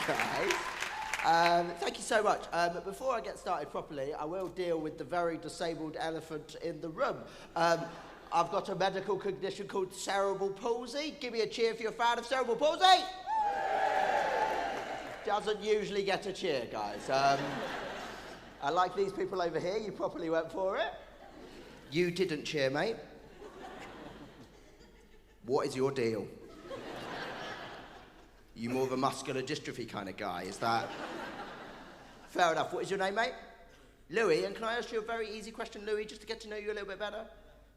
guys. Thank you so much. Before I get started properly, I will deal with the very disabled elephant in the room. I've got a medical condition called cerebral palsy. Give me a cheer if you're a fan of cerebral palsy. Doesn't usually get a cheer, guys. I like these people over here. You properly went for it. You didn't cheer, mate. What is your deal? You more of a muscular dystrophy kind of guy, is that? Fair enough. What is your name, mate? Louis, and can I ask you a very easy question, Louis, just to get to know you a little bit better?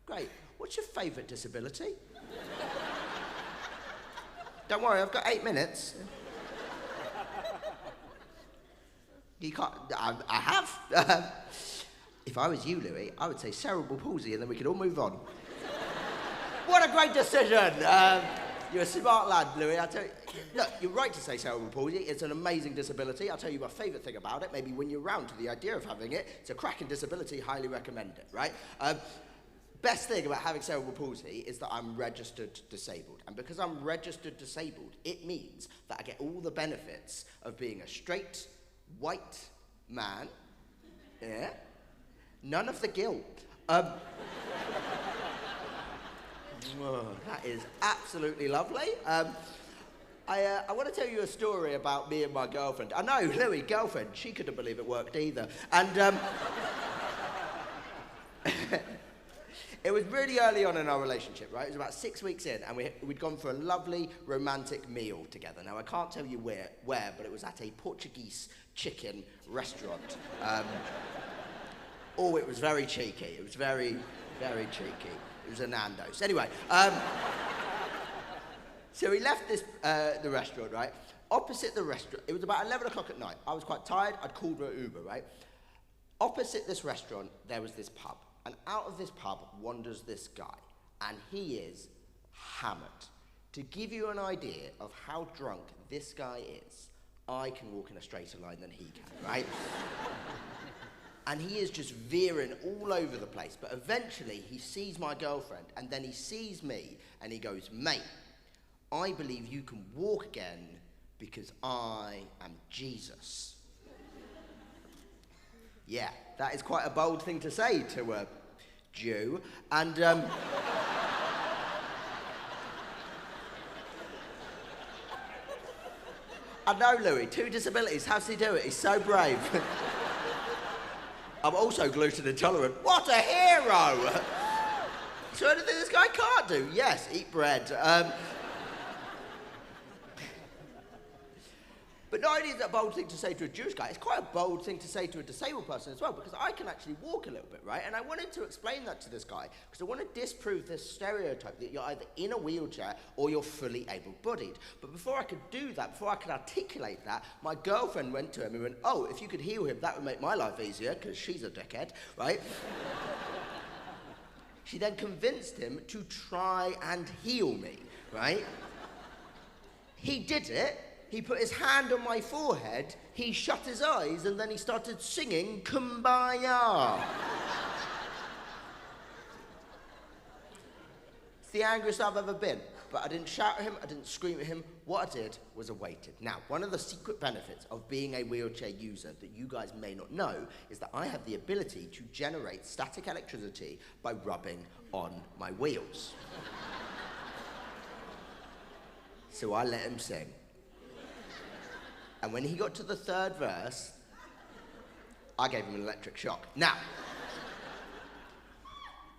Great. What's your favourite disability? Don't worry, I've got 8 minutes. You can't... I have. If I was you, Louis, I would say cerebral palsy, and then we could all move on. What a great decision! You're a smart lad, Louis. I tell you, look, you're right to say cerebral palsy. It's an amazing disability. I'll tell you my favourite thing about it. Maybe when you're round to the idea of having it, it's a cracking disability. Highly recommend it, right? Best thing about having cerebral palsy is that I'm registered disabled. And because I'm registered disabled, it means that I get all the benefits of being a straight, white man. Yeah? None of the guilt. Oh, that is absolutely lovely. I want to tell you a story about me and my girlfriend. I know, Louis, girlfriend, she couldn't believe it worked either. And it was really early on in our relationship, right? It was about 6 weeks in, and we'd gone for a lovely romantic meal together. Now, I can't tell you where, but it was at a Portuguese chicken restaurant. Oh, it was very cheeky. It was very, very cheeky. It was a Nando's. Anyway, so we left the restaurant, right? Opposite the restaurant, it was about 11 o'clock at night. I was quite tired. I'd called an Uber, right? Opposite this restaurant, there was this pub. And out of this pub wanders this guy. And he is hammered. To give you an idea of how drunk this guy is, I can walk in a straighter line than he can, right? And he is just veering all over the place. But eventually, he sees my girlfriend, and then he sees me, and he goes, mate, I believe you can walk again because I am Jesus. Yeah, that is quite a bold thing to say to a Jew. And, I know, Louis, 2 disabilities. How's he do it? He's so brave. I'm also gluten intolerant. What a hero! So anything this guy can't do? Yes, eat bread. But not only is it a bold thing to say to a Jewish guy, it's quite a bold thing to say to a disabled person as well, because I can actually walk a little bit, right? And I wanted to explain that to this guy, because I want to disprove this stereotype that you're either in a wheelchair or you're fully able-bodied. But before I could do that, before I could articulate that, my girlfriend went to him and went, oh, if you could heal him, that would make my life easier, because she's a dickhead, right? She then convinced him to try and heal me, right? He did it. He put his hand on my forehead, he shut his eyes, and then he started singing Kumbaya. It's the angriest I've ever been. But I didn't shout at him, I didn't scream at him. What I did was I waited. Now, one of the secret benefits of being a wheelchair user that you guys may not know is that I have the ability to generate static electricity by rubbing on my wheels. So I let him sing. And when he got to the 3rd verse, I gave him an electric shock. Now,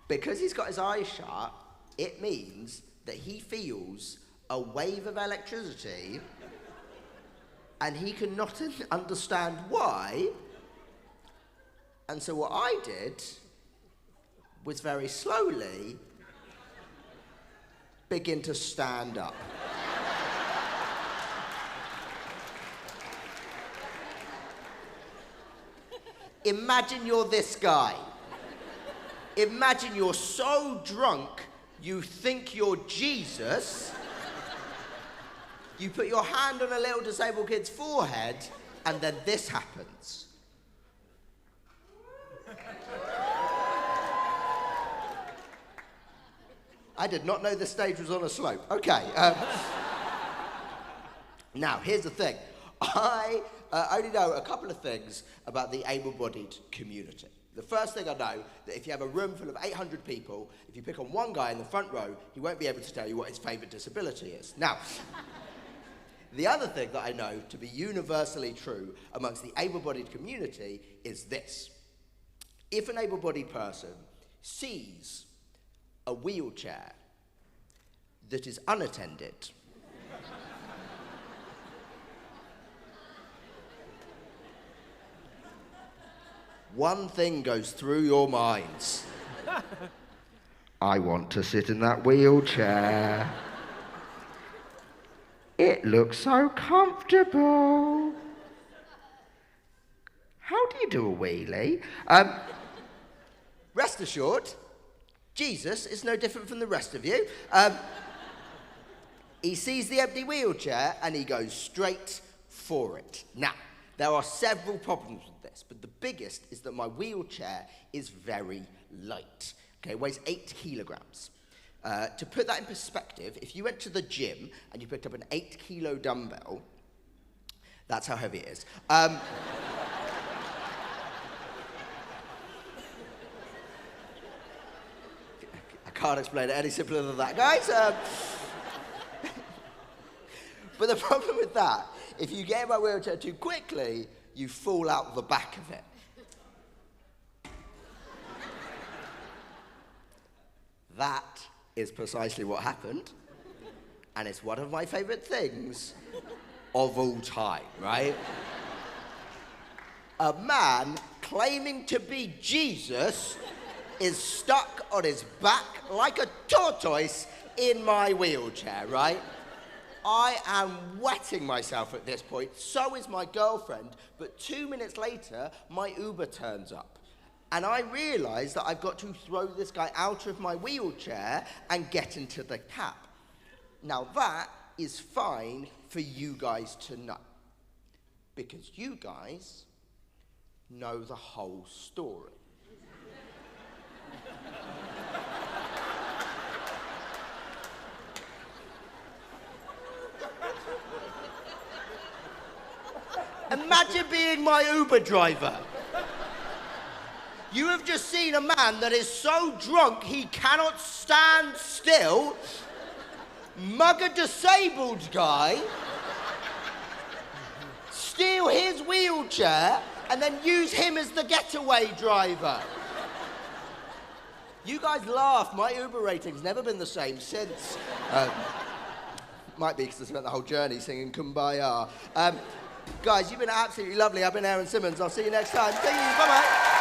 because he's got his eyes shut, it means that he feels a wave of electricity and he cannot understand why. And so what I did was very slowly begin to stand up. Imagine you're this guy. Imagine you're so drunk you think you're Jesus. You put your hand on a little disabled kid's forehead, and then this happens. I did not know the stage was on a slope. Okay. Now, here's the thing. I only know a couple of things about the able-bodied community. The first thing I know, that if you have a room full of 800 people, if you pick on one guy in the front row, he won't be able to tell you what his favourite disability is. Now, the other thing that I know to be universally true amongst the able-bodied community is this. If an able-bodied person sees a wheelchair that is unattended, one thing goes through your minds. I want to sit in that wheelchair. It looks so comfortable. How do you do a wheelie? Rest assured, Jesus is no different from the rest of you. He sees the empty wheelchair and he goes straight for it. Now, there are several problems with this, but the biggest is that my wheelchair is very light. Okay, it weighs 8 kilograms. To put that in perspective, if you went to the gym and you picked up an 8-kilo dumbbell, that's how heavy it is. I can't explain it any simpler than that, guys. But the problem with that, if you get in my wheelchair too quickly, you fall out the back of it. That is precisely what happened, and it's one of my favourite things of all time, right? A man claiming to be Jesus is stuck on his back like a tortoise in my wheelchair, right? I am wetting myself at this point, so is my girlfriend, but 2 minutes later, my Uber turns up. And I realise that I've got to throw this guy out of my wheelchair and get into the cab. Now that is fine for you guys to know, because you guys know the whole story. Imagine being my Uber driver. You have just seen a man that is so drunk he cannot stand still, mug a disabled guy, steal his wheelchair, and then use him as the getaway driver. You guys laugh. My Uber rating's never been the same since. Might be because I spent the whole journey singing Kumbaya. Guys, you've been absolutely lovely. I've been Aaron Simmonds. I'll see you next time. See you. Bye-bye.